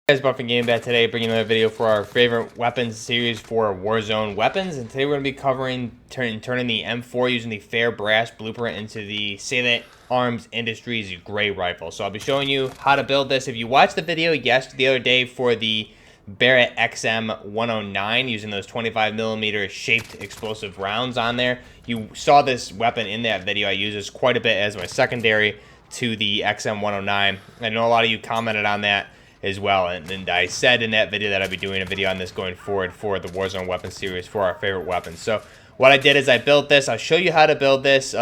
Guys, Buffing Game Bat today, bringing another video for our favorite weapons series for Warzone weapons. And today we're going to be covering turning the M4 using the fair brass blueprint into the Salient Arms Industries gray rifle. So I'll be showing you how to build this. If you watched the video the other day for the Barrett XM 109 using those 25mm shaped explosive rounds on there, you saw this weapon in that video. I use this quite a bit as my secondary to the XM 109. I know a lot of you commented on that as well, and I said in that video that I'd be doing a video on this going forward for the Warzone weapons series for our favorite weapons. So what I did is I built this. I'll show you how to build this.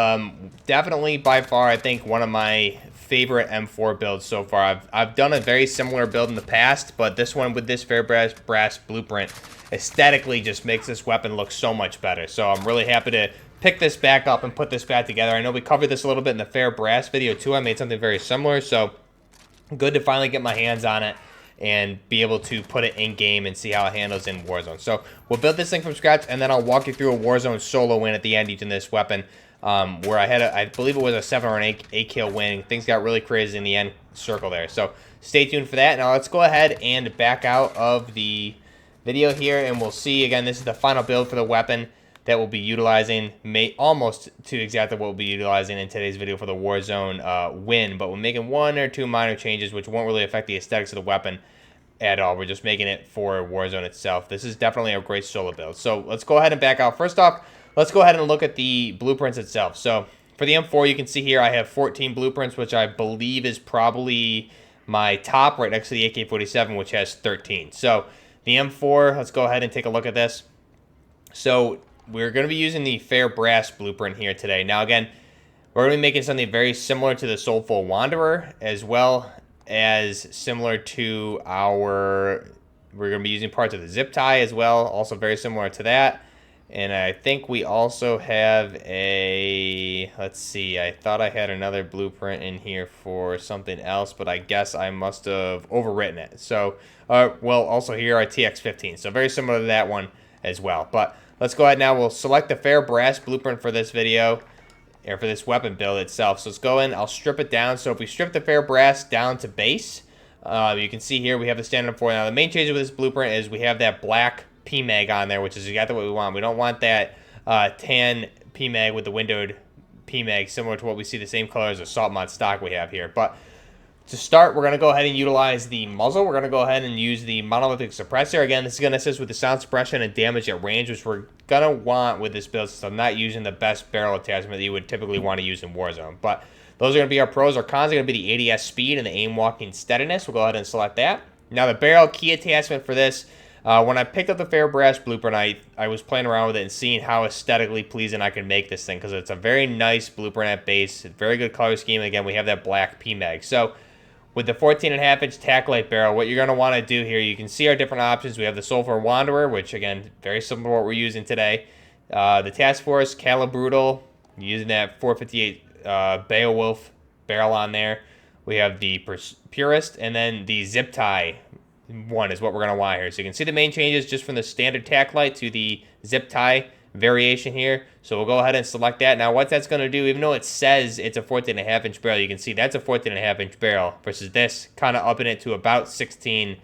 Definitely by far, I think one of my favorite M4 builds so far. I've done a very similar build in the past, but this one with this fair brass blueprint aesthetically just makes this weapon look so much better. So I'm really happy to pick this back up and put this back together. I know we covered this a little bit in the fair brass video too. I made something very similar, so good to finally get my hands on it and be able to put it in game and see how it handles in Warzone. So we'll build this thing from scratch, and then I'll walk you through a Warzone solo win at the end using this weapon, where I had I believe it was a 7 or an 8 kill win. Things got really crazy in the end circle there. So stay tuned for that. Now let's go ahead and back out of the video here, and we'll see. Again, this is the final build for the weapon that we'll be utilizing, almost to exactly what we'll be utilizing in today's video for the Warzone win. But we're making one or two minor changes, which won't really affect the aesthetics of the weapon at all. We're just making it for Warzone itself. This is definitely a great solo build. So let's go ahead and back out. First off, let's go ahead and look at the blueprints itself. So for the M4, you can see here I have 14 blueprints, which I believe is probably my top, right next to the AK-47, which has 13. So the M4, let's go ahead and take a look at this. So we're going to be using the fair brass blueprint here today. Now, again, we're going to be making something very similar to the Soulful Wanderer, as well as similar to our... We're going to be using parts of the zip tie as well, also very similar to that. And I think we also have a... Let's see, I thought I had another blueprint in here for something else, but I guess I must have overwritten it. So, well, also here our TX-15. So very similar to that one as well. But let's go ahead now. We'll select the fair brass blueprint for this video, or for this weapon build itself. So let's go in. I'll strip it down. So if we strip the fair brass down to base, you can see here we have the standard for. Now the main change with this blueprint is we have that black PMAG on there, which is exactly what we want. We don't want that tan PMAG with the windowed PMAG, similar to what we see the same color as the Salt Mod stock we have here. But to start, we're going to go ahead and utilize the muzzle. We're going to go ahead and use the monolithic suppressor. Again, this is going to assist with the sound suppression and damage at range, which we're going to want with this build, since I'm not using the best barrel attachment that you would typically want to use in Warzone. But those are going to be our pros. Our cons are going to be the ADS speed and the aim walking steadiness. We'll go ahead and select that. Now, the barrel key attachment for this, when I picked up the fair brass blueprint, I was playing around with it and seeing how aesthetically pleasing I can make this thing, because it's a very nice blueprint at base. It's very good color scheme. Again, we have that black PMAG. So with the 14.5-inch tack light barrel, what you're going to want to do here, you can see our different options. We have the Sulfur Wanderer, which, again, very similar to what we're using today. The Task Force Calibrutal, using that 458 Beowulf barrel on there. We have the Purist, and then the Zip Tie one is what we're going to want here. So you can see the main changes just from the standard tack light to the Zip Tie variation here. So we'll go ahead and select that. Now what that's going to do, even though it says it's a 14.5-inch barrel, you can see that's a 14.5-inch barrel versus this kind of upping it to about 16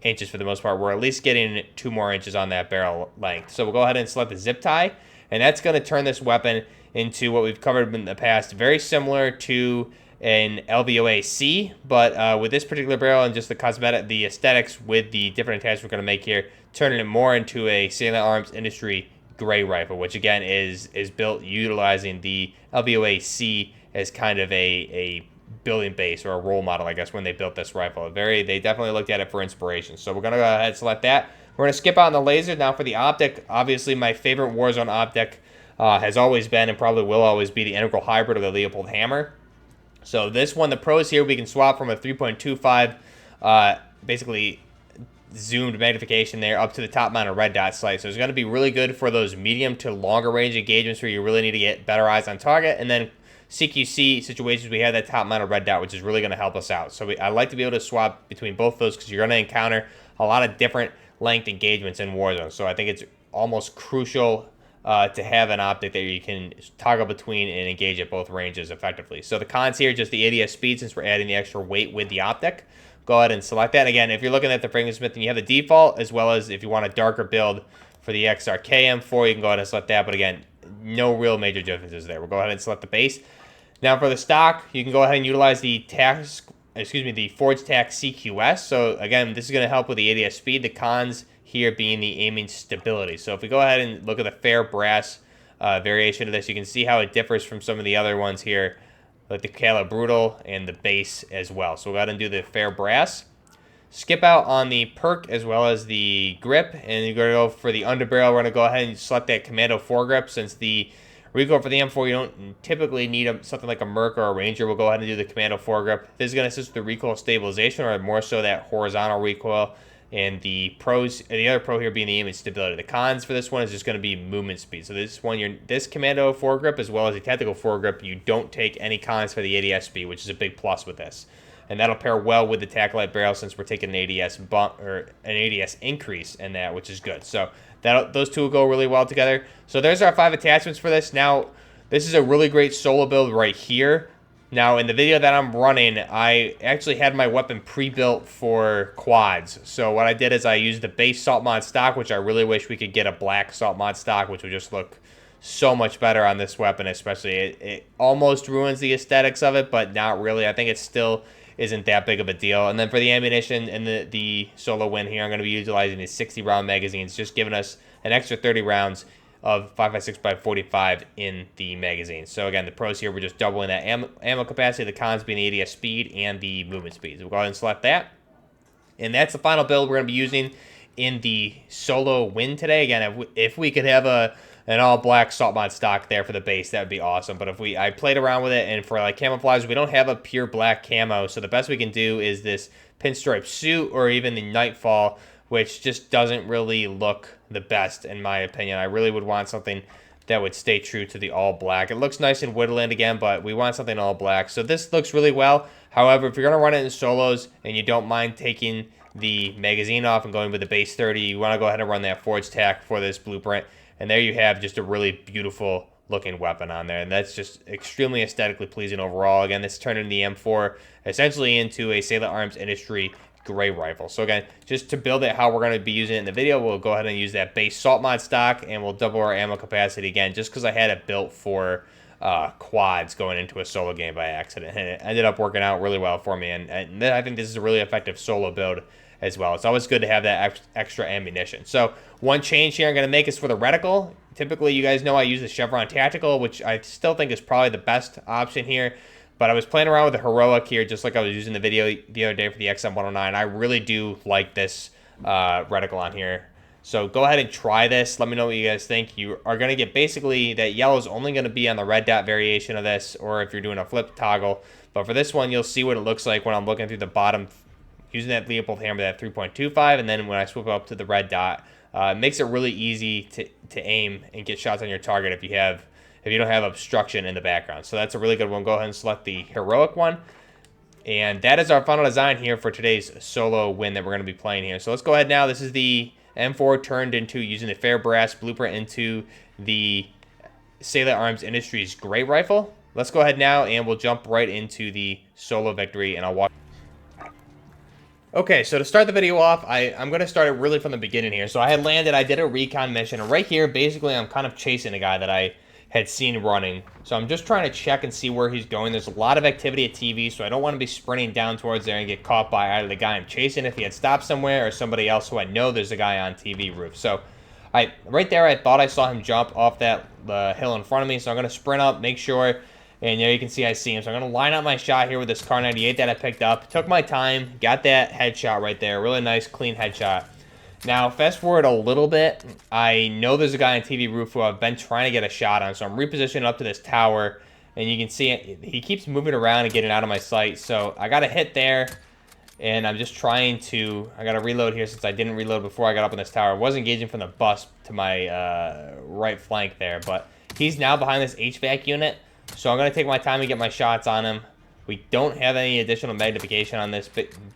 inches for the most part. We're at least getting 2 more inches on that barrel length. So we'll go ahead and select the zip tie, and that's going to turn this weapon into what we've covered in the past, very similar to an LVOA-C, but with this particular barrel and just the aesthetics with the different attachments we're going to make here, turning it more into a Salient Arms Industry gray rifle, which again is built utilizing the LVOA-C as kind of a building base or a role model, I guess, when they built this rifle. They definitely looked at it for inspiration. So we're going to go ahead and select that. We're going to skip out on the laser. Now for the optic, obviously my favorite Warzone optic has always been and probably will always be the integral hybrid or the Leopold Hammer. So this one, the pros here, we can swap from a 3.25 basically zoomed magnification there up to the top mounted red dot sight. So it's going to be really good for those medium to longer range engagements where you really need to get better eyes on target. And then CQC situations, we have that top mounted red dot, which is really going to help us out. So I like to be able to swap between both those, because you're going to encounter a lot of different length engagements in Warzone. So I think it's almost crucial to have an optic that you can toggle between and engage at both ranges effectively. So the cons here, just the ADS speed, since we're adding the extra weight with the optic. Go ahead and select that. Again, if you're looking at the FrankenSmith and you have the default, as well as if you want a darker build for the XRK M4, you can go ahead and select that. But again, no real major differences there. We'll go ahead and select the base. Now for the stock, you can go ahead and utilize the Forge Tac CQS. So again, this is going to help with the ADS speed. The cons here being the aiming stability. So if we go ahead and look at the fair brass variation of this, you can see how it differs from some of the other ones here, like the Calo Brutal and the base as well. So we'll go ahead and do the fair brass. Skip out on the perk as well as the grip, and you're going to go for the underbarrel. We're going to go ahead and select that Commando foregrip. Since the recoil for the M4, you don't typically need something like a Merc or a Ranger. We'll go ahead and do the Commando foregrip. This is going to assist with the recoil stabilization, or more so that horizontal recoil. And the other pro here being the aiming stability. The cons for this one is just going to be movement speed. So this Commando foregrip as well as the tactical foregrip, you don't take any cons for the ADS speed, which is a big plus with this. And that'll pair well with the Tac-Light barrel since we're taking an ADS bump or an ADS increase in that, which is good. So those two will go really well together. So there's our 5 attachments for this. Now, this is a really great solo build right here. Now, in the video that I'm running, I actually had my weapon pre-built for quads. So what I did is I used the base salt mod stock, which I really wish we could get a black salt mod stock, which would just look so much better on this weapon, especially. It almost ruins the aesthetics of it, but not really. I think it still isn't that big of a deal. And then for the ammunition and the solo win here, I'm going to be utilizing these 60-round magazines, just giving us an extra 30 rounds of 5.56x45 in the magazine. So again, the pros here, we're just doubling that ammo capacity, the cons being the ADS speed and the movement speed. So we'll go ahead and select that. And that's the final build we're going to be using in the solo win today. Again, if we could have an all-black salt mod stock there for the base, that would be awesome. But I played around with it, and for like camouflage, we don't have a pure black camo. So the best we can do is this pinstripe suit or even the Nightfall, which just doesn't really look the best in my opinion. I really would want something that would stay true to the all black. It looks nice in Woodland again, but we want something all black. So this looks really well. However, if you're going to run it in solos and you don't mind taking the magazine off and going with the base 30, you want to go ahead and run that Forge Tac for this blueprint. And there you have just a really beautiful looking weapon on there. And that's just extremely aesthetically pleasing overall. Again, this turned in the M4 essentially into a Salient Arms Industry gray rifle. So again, just to build it how we're going to be using it in the video, we'll go ahead and use that base salt mod stock, and we'll double our ammo capacity again, just because I had it built for quads going into a solo game by accident, and it ended up working out really well for me. And I think this is a really effective solo build as well. It's always good to have that extra ammunition. So one change here I'm going to make is for the reticle. Typically, you guys know I use the Chevron Tactical, which I still think is probably the best option here. But I was playing around with the Heroic here, just like I was using the video the other day for the XM109. I really do like this reticle on here. So go ahead and try this. Let me know what you guys think. You are going to get basically that yellow is only going to be on the red dot variation of this, or if you're doing a flip toggle. But for this one, you'll see what it looks like when I'm looking through the bottom, using that Leopold hammer, that 3.25, and then when I swoop up to the red dot, it makes it really easy to aim and get shots on your target if you don't have obstruction in the background. So that's a really good one. Go ahead and select the Heroic one. And that is our final design here for today's solo win that we're going to be playing here. So let's go ahead now. This is the M4 turned into using the fair brass blueprint into the Salient Arms Industries gray rifle. Let's go ahead now and we'll jump right into the solo victory, and I'll walk. Okay, so to start the video off, I'm going to start it really from the beginning here. So I had landed, I did a recon mission, and right here, basically, I'm kind of chasing a guy that I had seen running. So I'm just trying to check and see where he's going. There's a lot of activity at TV, so I don't want to be sprinting down towards there and get caught by either the guy I'm chasing if he had stopped somewhere or somebody else who I know there's a guy on TV roof. So right there, I thought I saw him jump off that hill in front of me, so I'm going to sprint up, make sure, and you can see I see him. So I'm going to line up my shot here with this Kar 98 that I picked up. Took my time, got that headshot right there. Really nice, clean headshot. Now, fast forward a little bit. I know there's a guy on TV roof who I've been trying to get a shot on, so I'm repositioning up to this tower, and you can see it, he keeps moving around and getting out of my sight. So I got a hit there, and I'm just trying to, I got to reload here since I didn't reload before I got up on this tower. I was engaging from the bus to my right flank there, but he's now behind this HVAC unit, so I'm going to take my time and get my shots on him. We don't have any additional magnification on this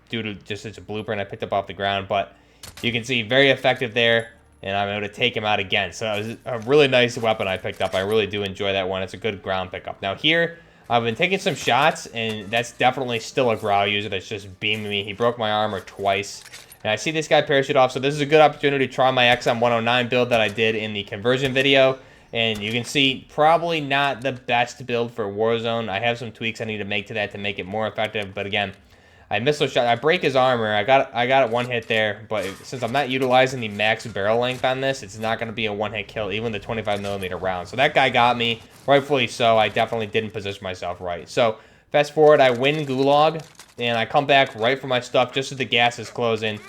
due to just it's a blueprint I picked up off the ground, but you can see very effective there. and I'm able to take him out again. So it was a really nice weapon I picked up. I really do enjoy that one. It's a good ground pickup. Now here, I've been taking some shots, and that's definitely still a growl user that's just beaming me. He broke my armor twice. And I see this guy parachute off, so this is a good opportunity to try my XM109 build that I did in the conversion video. And you can see, probably not the best build for Warzone. I have some tweaks I need to make to that to make it more effective. But again, I missed those shots. I break his armor. I got one hit there, but since I'm not utilizing the max barrel length on this, it's not going to be a one-hit kill, even the 25mm round. So that guy got me, rightfully so. I definitely didn't position myself right. So fast forward, I win Gulag, and I come back right for my stuff just as the gas is closing,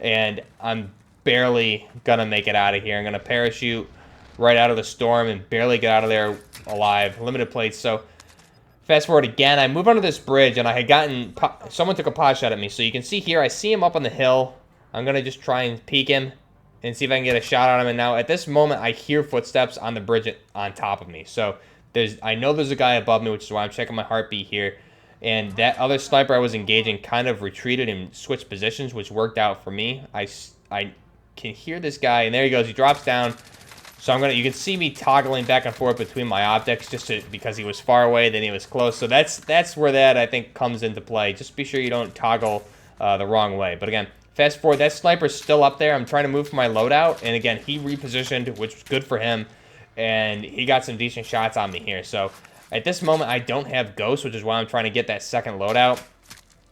and I'm barely going to make it out of here. I'm going to parachute right out of the storm and barely get out of there alive. Limited plates, so fast forward again, I move under this bridge, and I had gotten, someone took a pot shot at me. So you can see here, I see him up on the hill. I'm going to just try and peek him and see if I can get a shot on him. And now at this moment, I hear footsteps on the bridge on top of me. So I know there's a guy above me, which is why I'm checking my heartbeat here. And that other sniper I was engaging kind of retreated and switched positions, which worked out for me. I can hear this guy, and there he goes. He drops down. So you can see me toggling back and forth between my optics because he was far away, then he was close. So that's where that, I think, comes into play. Just be sure you don't toggle the wrong way. But again, fast forward, that sniper's still up there. I'm trying to move for my loadout. And again, he repositioned, which was good for him. And he got some decent shots on me here. So at this moment, I don't have ghosts, which is why I'm trying to get that second loadout.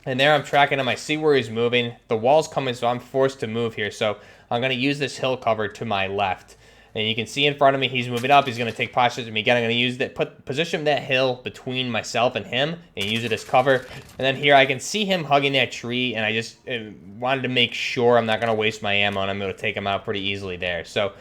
And there I'm tracking him. I see where he's moving. The wall's coming, so I'm forced to move here. So I'm going to use this hill cover to my left. And you can see in front of me, he's moving up. He's going to take pot shots at me again. I'm going to use that, position that hill between myself and him and use it as cover. And then here I can see him hugging that tree, and I just wanted to make sure I'm not going to waste my ammo, and I'm able to take him out pretty easily there. So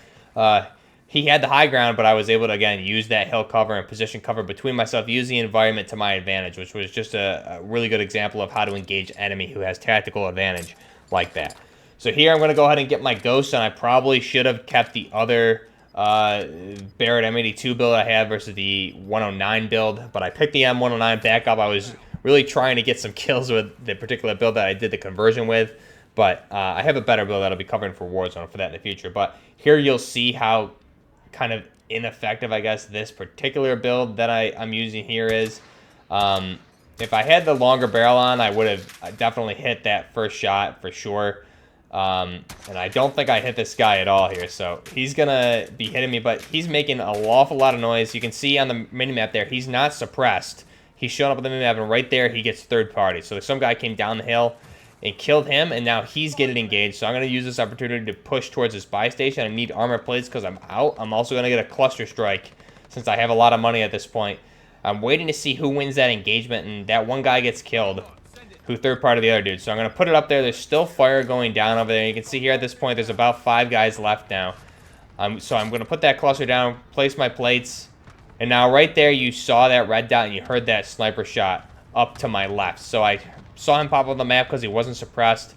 he had the high ground, but I was able to, again, use that hill cover and position cover between myself, use the environment to my advantage, which was just a really good example of how to engage enemy who has tactical advantage like that. So here I'm going to go ahead and get my ghost, and I probably should have kept the other Barrett M82 build I had versus the 109 build, but I picked the M109 back up. I was really trying to get some kills with the particular build that I did the conversion with, but I have a better build that I'll be covering for Warzone for that in the future. But here you'll see how kind of ineffective, I guess, this particular build that I'm using here is. If I had the longer barrel on, I would have definitely hit that first shot for sure. And I don't think I hit this guy at all here, so he's gonna be hitting me, but he's making an awful lot of noise. You can see on the minimap there, he's not suppressed. He's showing up on the minimap, and right there, he gets third party. So some guy came down the hill and killed him, and now he's getting engaged. So I'm gonna use this opportunity to push towards his buy station. I need armor plates because I'm out. I'm also gonna get a cluster strike since I have a lot of money at this point. I'm waiting to see who wins that engagement, and that one guy gets killed, who third party the other dude. So I'm going to put it up there. There's still fire going down over there. You can see here at this point, there's about 5 guys left now. So I'm going to put that cluster down, place my plates, and now right there you saw that red dot and you heard that sniper shot up to my left. So I saw him pop on the map because he wasn't suppressed.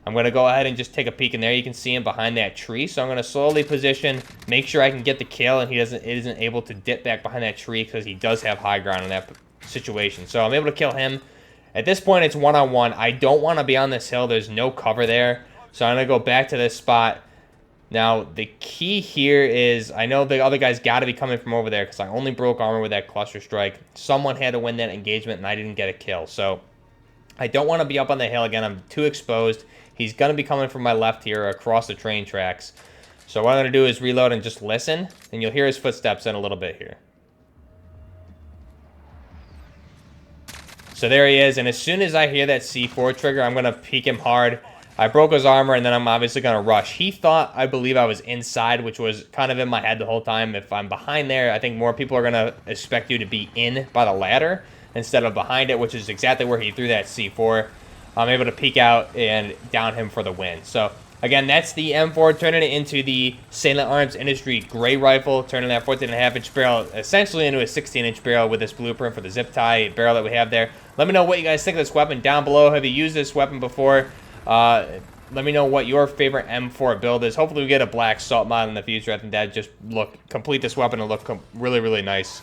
I'm going to go ahead and just take a peek, and there you can see him behind that tree. So I'm going to slowly position, make sure I can get the kill, and he isn't able to dip back behind that tree because he does have high ground in that situation. So I'm able to kill him. At this point, it's one-on-one. I don't want to be on this hill. There's no cover there. So I'm going to go back to this spot. Now, the key here is, I know the other guy's got to be coming from over there because I only broke armor with that cluster strike. Someone had to win that engagement, and I didn't get a kill. So I don't want to be up on the hill again. I'm too exposed. He's going to be coming from my left here across the train tracks. So what I'm going to do is reload and just listen, and you'll hear his footsteps in a little bit here. So there he is, and as soon as I hear that C4 trigger, I'm going to peek him hard. I broke his armor, and then I'm obviously going to rush. He thought, I believe, I was inside, which was kind of in my head the whole time. If I'm behind there, I think more people are going to expect you to be in by the ladder instead of behind it, which is exactly where he threw that C4. I'm able to peek out and down him for the win. So, again, that's the M4, turning it into the Salient Arms Industry Gray Rifle, turning that 14.5-inch barrel essentially into a 16-inch barrel with this blueprint for the zip tie barrel that we have there. Let me know what you guys think of this weapon down below. Have you used this weapon before? Let me know what your favorite M4 build is. Hopefully we get a black salt mod in the future. I think that just complete this weapon and look really, really nice.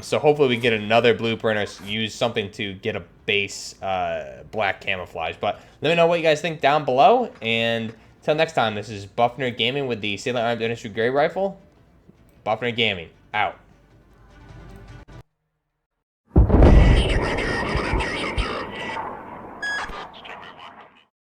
So hopefully we can get another blueprint or use something to get a base black camouflage. But let me know what you guys think down below, and Till next time, this is Buffner Gaming with the Salient Arms International Gray Rifle. Buffner Gaming, out.